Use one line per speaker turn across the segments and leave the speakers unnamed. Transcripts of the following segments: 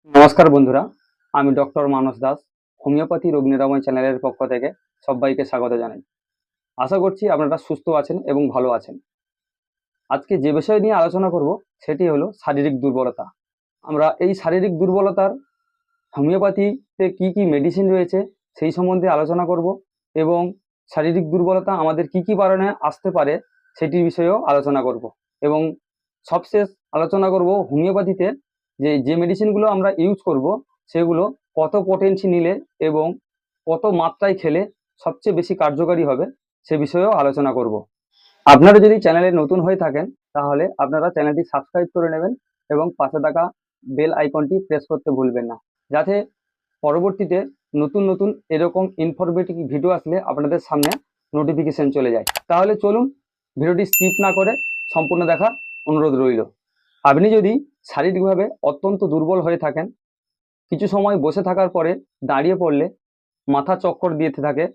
নমস্কার বন্ধুরা, আমি ডক্টর মানস দাস, হোমিওপ্যাথি রোগ নিরাময় চ্যানেলের পক্ষ থেকে সবাইকে স্বাগত জানাই। আশা করছি আপনারা সুস্থ আছেন এবং ভালো আছেন। আজকে যে বিষয় নিয়ে আলোচনা করব সেটি হলো শারীরিক দুর্বলতা। আমরা এই শারীরিক দুর্বলতার হোমিওপ্যাথিতে কি কি মেডিসিন রয়েছে সেই সম্বন্ধে আলোচনা করব এবং শারীরিক দুর্বলতা আমাদের কি কি কারণে আসতে পারে সেটির বিষয়েও আলোচনা করব এবং সবশেষ আলোচনা করব হোমিওপ্যাথিতে যে মেডিসিনগুলো আমরা ইউজ করব সেগুলো কত পটেন্সি নিলে এবং কত মাত্রায় খেলে সবচেয়ে বেশি কার্যকারী হবে সে বিষয়েও আলোচনা করব। আপনারা যদি চ্যানেলে নতুন হয়ে থাকেন তাহলে আপনারা চ্যানেলটি সাবস্ক্রাইব করে নেবেন এবং পাশে থাকা বেল আইকনটি প্রেস করতে ভুলবেন না, যাতে পরবর্তীতে নতুন নতুন এরকম ইনফরমেটিভ ভিডিও আসলে আপনাদের সামনে নোটিফিকেশন চলে যায়। তাহলে চলুন ভিডিওটি স্কিপ না করে সম্পূর্ণ দেখার অনুরোধ রইল। আপনি যদি শারীরিকভাবে অত্যন্ত দুর্বল হয়ে থাকেন, কিছু সময় বসে থাকার পরে দাঁড়িয়ে পড়লে মাথা চক্কর দিতে থাকে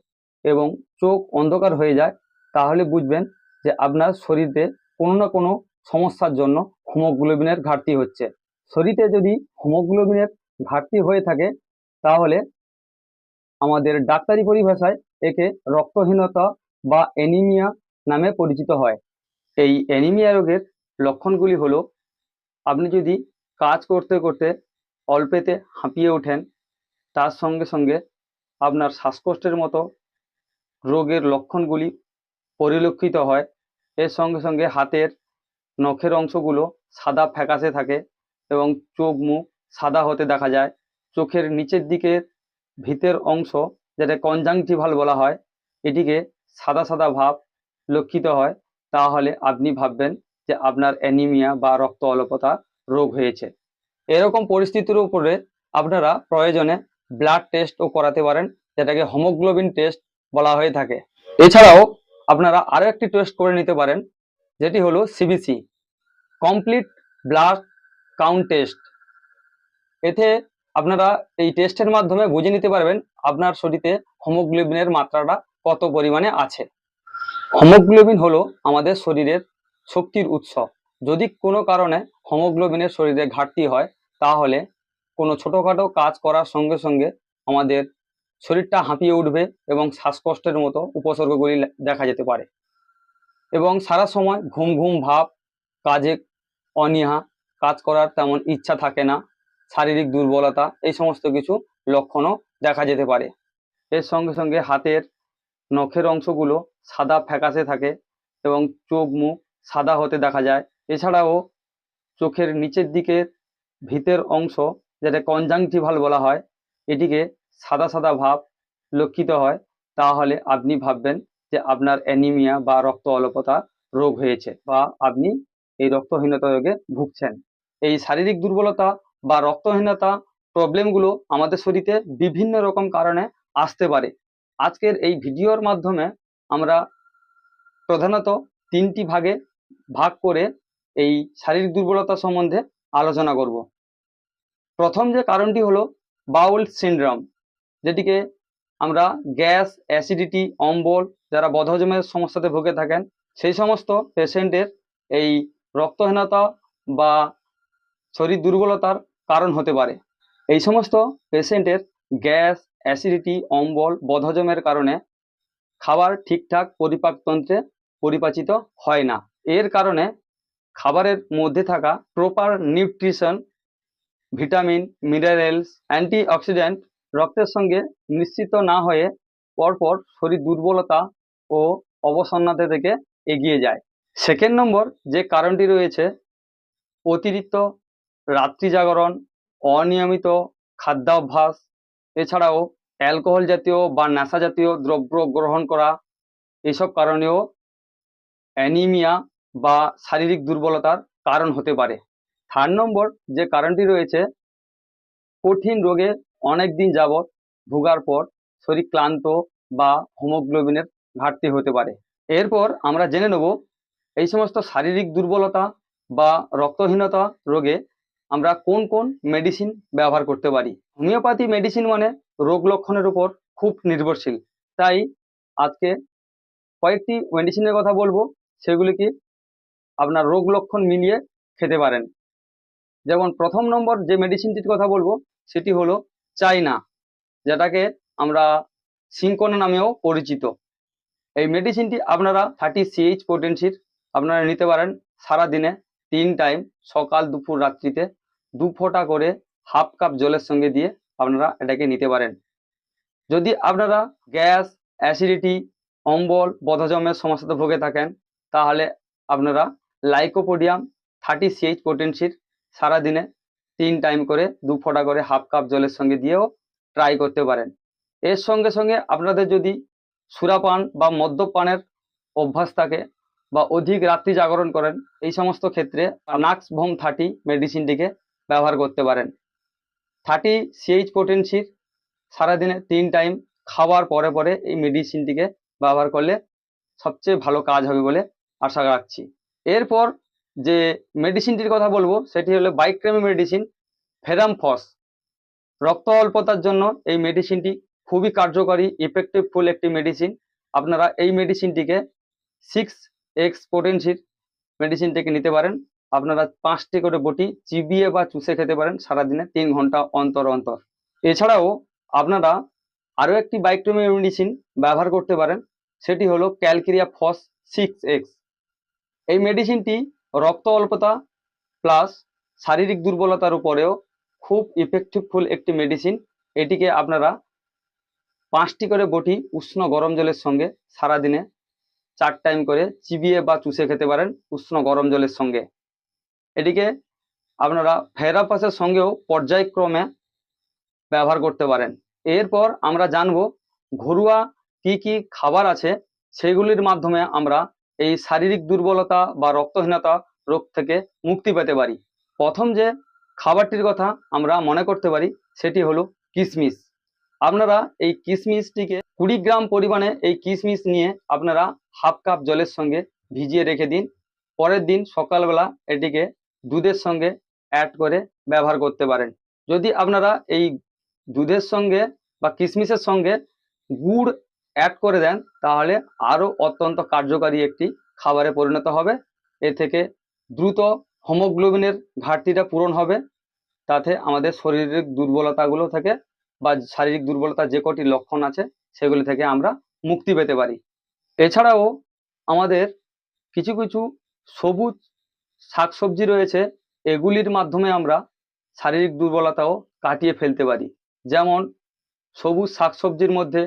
এবং চোখ অন্ধকার হয়ে যায়, তাহলে বুঝবেন যে আপনার শরীরে কোনো না কোনো সমস্যার জন্য হিমোগ্লোবিনের ঘাটতি হচ্ছে। শরীরে যদি হিমোগ্লোবিনের ঘাটতি হয়ে থাকে তাহলে আমাদের ডাক্তারি পরিভাষায় একে রক্তহীনতা বা অ্যানিমিয়া নামে পরিচিত হয়। এই অ্যানিমিয়া রোগের লক্ষণগুলি হলো, আপনি যদি কাজ করতে করতে অল্পেতে হাঁপিয়ে ওঠেন, তার সঙ্গে সঙ্গে আপনার শ্বাসকষ্টের মতো রোগের লক্ষণগুলি পরিলক্ষিত হয়। এর সঙ্গে সঙ্গে হাতের নখের অংশগুলো সাদা ফ্যাকাশে থাকে এবং চোখ মুখ সাদা হতে দেখা যায়। চোখের নিচের দিকের ভিতের অংশ, যেটা কনজাংটিভাল বলা হয়, এটিকে সাদা সাদা ভাব লক্ষিত হয়। তাহলে আপনি ভাববেন যে আপনার অ্যানিমিয়া বা রক্ত অল্পতা রোগ হয়েছে। এরকম পরিস্থিতির উপরে আপনারা প্রয়োজনে ব্লাড টেস্টও করাতে পারেন, যেটাকে হিমোগ্লোবিন টেস্ট বলা হয়ে থাকে। এছাড়াও আপনারা আরও একটি টেস্ট করে নিতে পারেন, যেটি হলো CBC, complete blood count test. এতে আপনারা এই টেস্টের মাধ্যমে বুঝে নিতে পারবেন আপনার শরীরে হিমোগ্লোবিনের মাত্রাটা কত পরিমাণে আছে। হিমোগ্লোবিন হলো আমাদের শরীরের শক্তির উৎস। যদি কোনো কারণে হিমোগ্লোবিনের শরীরে ঘাটতি হয় তাহলে কোনো ছোটোখাটো কাজ করার সঙ্গে সঙ্গে আমাদের শরীরটা হাঁপিয়ে উঠবে এবং শ্বাসকষ্টের মতো উপসর্গগুলি দেখা যেতে পারে এবং সারা সময় ঘুম ঘুম ভাব, কাজে অনীহা, কাজ করার তেমন ইচ্ছা থাকে না, শারীরিক দুর্বলতা, এই সমস্ত কিছু লক্ষণও দেখা যেতে পারে। এর সঙ্গে সঙ্গে হাতের নখের অংশগুলো সাদা ফ্যাকাশে থাকে এবং চোখ মুখ সাদা হতে দেখা যায়। এছাড়াও চোখের নিচের দিকের ভিতের অংশ, যেটা কনজাংটিভাল বলা হয়, এটিকে সাদা সাদা ভাব লক্ষিত হয়। তাহলে আপনি ভাববেন যে আপনার অ্যানিমিয়া বা রক্ত অল্পতা রোগ হয়েছে বা আপনি এই রক্তহীনতা রোগে ভুগছেন। এই শারীরিক দুর্বলতা বা রক্তহীনতা প্রবলেমগুলো আমাদের শরীরে বিভিন্ন রকম কারণে আসতে পারে। আজকের এই ভিডিওর মাধ্যমে আমরা প্রধানত তিনটি ভাগে ভাগ করে এই শারীরিক দুর্বলতা সম্বন্ধে আলোচনা করব। প্রথম যে কারণটি হলো বাউল সিনড্রোম, যেটিকে আমরা গ্যাস, অ্যাসিডিটি, অম্বল, যারা বদহজমের সমস্যাতে ভুগে থাকেন সেই সমস্ত পেশেন্টের এই রক্তহীনতা বা শরীর দুর্বলতার কারণ হতে পারে। এই সমস্ত পেশেন্টের গ্যাস, অ্যাসিডিটি, অম্বল, বদহজমের কারণে খাবার ঠিকঠাক পরিপাকতন্ত্রে পরিপাচিত হয় না। এর কারণে খাবারের মধ্যে থাকা proper nutrition, vitamin, minerals, antioxidant রক্তের সঙ্গে মিশ্রিত না হয়ে পরপর শরীর দুর্বলতা ও অবসন্নতা থেকে এগিয়ে যায়। সেকেন্ড নম্বর যে কারণটি রয়েছে, অতিরিক্ত রাত্রি জাগরণ, অনিয়মিত খাদ্যাভ্যাস, এছাড়াও অ্যালকোহল জাতীয় বা নেশা জাতীয় দ্রব্য গ্রহণ করা, এসব কারণেও অ্যানিমিয়া বা শারীরিক দুর্বলতার কারণ হতে পারে। থার্ড নম্বর যে কারণটি রয়েছে, কঠিন রোগে অনেক দিন যাবৎ ভোগার পর শরীর ক্লান্ত বা হিমোগ্লোবিনের ঘাটতি হতে পারে। এরপর আমরা জেনে নেব এই সমস্ত শারীরিক দুর্বলতা বা রক্তহীনতা রোগে আমরা কোন কোন মেডিসিন ব্যবহার করতে পারি। হোমিওপ্যাথি মেডিসিন মানে রোগ লক্ষণের উপর খুব নির্ভরশীল, তাই আজকে কয়েকটি মেডিসিনের কথা বলবো, সেগুলি কি আপনার রোগ লক্ষণ মিলিয়ে খেতে পারেন। যেমন প্রথম নম্বর যে মেডিসিনটির কথা বলবো সেটি হলো চাইনা, যেটাকে আমরা সিঙ্কোনা নামেও পরিচিত। এই মেডিসিনটি আপনারা 30 CH পোটেন্সির আপনারা নিতে পারেন সারা দিনে 3 টাইম, সকাল দুপুর রাত্রিতে 2 ফোঁটা করে হাফ কাপ জলের সঙ্গে দিয়ে আপনারা এটাকে নিতে পারেন। যদি আপনারা গ্যাস, অ্যাসিডিটি, অম্বল, বদহজমের সমস্যাতে ভুগে থাকেন তাহলে আপনারা লাইকোপোডিয়াম 30 CH পোটেন্সির সারাদিনে 3 টাইম করে 2 ফোঁটা করে হাফ কাপ জলের সঙ্গে দিয়েও ট্রাই করতে পারেন। এর সঙ্গে সঙ্গে আপনাদের যদি সুরাপান বা মদ্যপানের অভ্যাস থাকে বা অধিক রাত্রি জাগরণ করেন, এই সমস্ত ক্ষেত্রে নাক্স ভোম 30 মেডিসিনটিকে ব্যবহার করতে পারেন। 30 CH পোটেন্সির সারাদিনে 3 টাইম খাওয়ার পরে পরে এই মেডিসিনটিকে ব্যবহার করলে সবচেয়ে ভালো কাজ হবে বলে আশা রাখছি। এরপর যে মেডিসিনটির কথা বলবো সেটি হলো বাইক্রেমি মেডিসিন ফেরামফস। রক্ত অল্পতার জন্য এই মেডিসিনটি খুবই কার্যকরী, ইফেক্টিভফুল একটি মেডিসিন। আপনারা এই মেডিসিনটিকে 6x পোটেন্সির মেডিসিনটিকে নিতে পারেন। আপনারা 5টি করে বটি চিবিয়ে বা চুষে খেতে পারেন সারাদিনে 3 ঘন্টা অন্তর অন্তর। এছাড়াও আপনারা আরও একটি বাইক্রেমি মেডিসিন ব্যবহার করতে পারেন, সেটি হলো ক্যালকেরিয়া ফস 6x। এই মেডিসিনটি রক্ত অল্পতা প্লাস শারীরিক দুর্বলতার উপরেও খুব ইফেক্টিভফুল একটি মেডিসিন। এটিকে আপনারা 5টি করে বটি উষ্ণ গরম জলের সঙ্গে সারাদিনে 4 টাইম করে চিবিয়ে বা চুষে খেতে পারেন উষ্ণ গরম জলের সঙ্গে। এটিকে আপনারা ফেরাপাসের সঙ্গেও পর্যায়ক্রমে ব্যবহার করতে পারেন। এরপর আমরা জানব ঘরোয়া কি কি খাবার আছে সেগুলির মাধ্যমে আমরা এই শারীরিক দুর্বলতা বা রক্তহীনতা রোগ থেকে মুক্তি পেতে পারি। প্রথম যে খাবারটির কথা আমরা মনে করতে পারি সেটি হলো কিশমিশ। আপনারা এই কিশমিশটিকে 20 গ্রাম পরিমাণে এই কিশমিশ নিয়ে আপনারা হাফ কাপ জলের সঙ্গে ভিজিয়ে রেখে দিন। পরের দিন সকালবেলা এটিকে দুধের সঙ্গে অ্যাড করে ব্যবহার করতে পারেন। যদি আপনারা এই দুধের সঙ্গে বা কিশমিশের সঙ্গে গুড় অ্যাড করে দেন তাহলে আরও অত্যন্ত কার্যকারী একটি খাবারে পরিণত হবে। এ থেকে দ্রুত হিমোগ্লোবিনের ঘাটতিটা পূরণ হবে, তাতে আমাদের শরীরের দুর্বলতাগুলো থেকে বা শারীরিক দুর্বলতার যে কটি লক্ষণ আছে সেগুলি থেকে আমরা মুক্তি পেতে পারি। এছাড়াও আমাদের কিছু কিছু সবুজ শাকসবজি রয়েছে, এগুলির মাধ্যমে আমরা শারীরিক দুর্বলতাও কাটিয়ে ফেলতে পারি। যেমন সবুজ শাকসবজির মধ্যে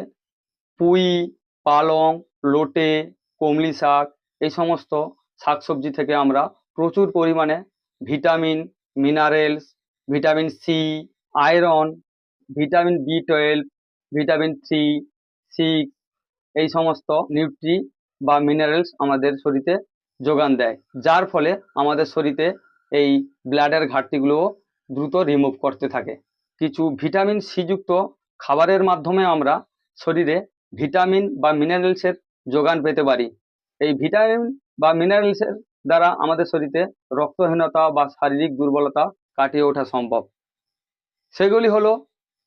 পুঁই, পালং, লোটে, কমলি শাক, এই সমস্ত শাকসবজি থেকে আমরা প্রচুর পরিমাণে vitamin, minerals, vitamin C, iron, vitamin B12, vitamin 3, 6 এই সমস্ত নিউট্রি বা মিনারেলস আমাদের শরীরে যোগান দেয়, যার ফলে আমাদের শরীরে এই ব্লাডের ঘাটতিগুলো দ্রুত রিমুভ করতে থাকে। কিছু ভিটামিন সি যুক্ত খাবারের মাধ্যমে আমরা শরীরে ভিটামিন বা মিনারেলসের যোগান পেতে পারি। এই ভিটামিন বা মিনারেলসের দ্বারা আমাদের শরীরে রক্তহীনতা বা শারীরিক দুর্বলতা কাটিয়ে ওঠা সম্ভব। সেগুলি হলো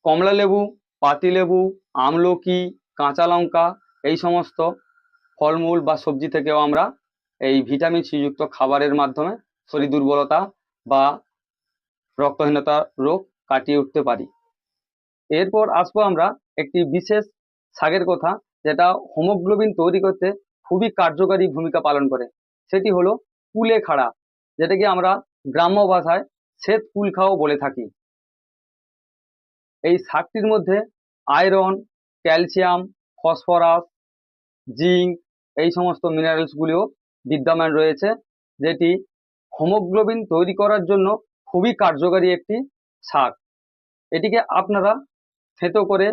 কমলা লেবু, পাতিলেবু, আমলকি, কাঁচা লঙ্কা, এই সমস্ত ফলমূল বা সবজি থেকেও আমরা এই ভিটামিন সি যুক্ত খাবারের মাধ্যমে শরীর দুর্বলতা বা রক্তহীনতা রোগ কাটিয়ে উঠতে পারি। এরপর আসবো আমরা একটি বিশেষ শাকের কথা, যেটা হিমোগ্লোবিন তৈরি করতে খুবই কার্যকারী ভূমিকা পালন করে। সেটি হলো কুলেখাড়া, যেটাকে আমরা গ্রাম্য ভাষায় শ্বেত কুলখাও বলে থাকি। এই শাকটির মধ্যে আয়রন, ক্যালসিয়াম, ফসফরাস, জিঙ্ক এই সমস্ত মিনারেলসগুলিও বিদ্যমান রয়েছে, যেটি হিমোগ্লোবিন তৈরি করার জন্য খুবই কার্যকারী একটি শাক। এটিকে আপনারা থেতো করে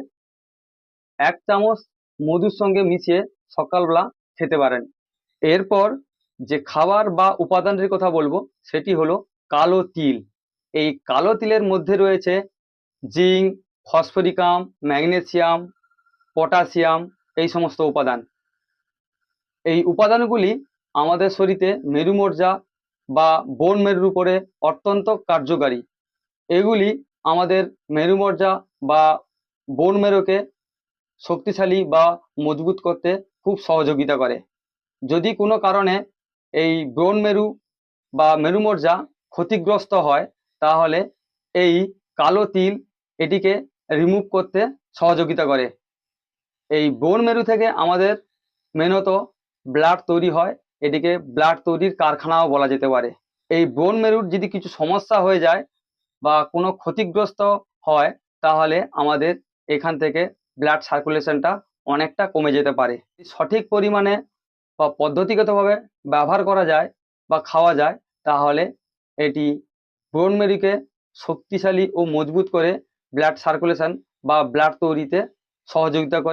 1 চামচ মধুর সঙ্গে মিশিয়ে সকালবেলা খেতে পারেন। এরপর যে খাবার বা উপাদানটির কথা বলবো সেটি হলো কালো তিল। এই কালো তিলের মধ্যে রয়েছে জিঙ্ক, ফসফরিকাম, ম্যাগনেসিয়াম, পটাশিয়াম এই সমস্ত উপাদান। এই উপাদানগুলি আমাদের শরীরে মেরুমজ্জা বা বোন মেরুর উপরে অত্যন্ত কার্যকারী। এগুলি আমাদের মেরুমজ্জা বা বোন মেরুকে শক্তিশালী বা মজবুত করতে খুব সহযোগিতা করে। যদি কোনো কারণে এই বোন মেরু বা মেরুমজ্জা ক্ষতিগ্রস্ত হয় তাহলে এই কালো তিল এটিকে রিমুভ করতে সহযোগিতা করে। এই বোন মেরু থেকে আমাদের মেনত ব্লাড তৈরি হয়, এটিকে ব্লাড তৈরির কারখানাও বলা যেতে পারে। এই বোন মেরুর যদি কিছু সমস্যা হয়ে যায় বা কোনো ক্ষতিগ্রস্ত হয়, তাহলে আমাদের এখান থেকে ব্লাড সার্কুলেশনটা অনেকটা কমে যেতে পারে। সঠিক পরিমাণে বা পদ্ধতিগতভাবে ব্যবহার করা যায় বা খাওয়া যায়, তাহলে এটি বোন মেরুকে শক্তিশালী ও মজবুত করে ব্লাড সার্কুলেশন বা ব্লাড তৈরিতে সহযোগিতা করে।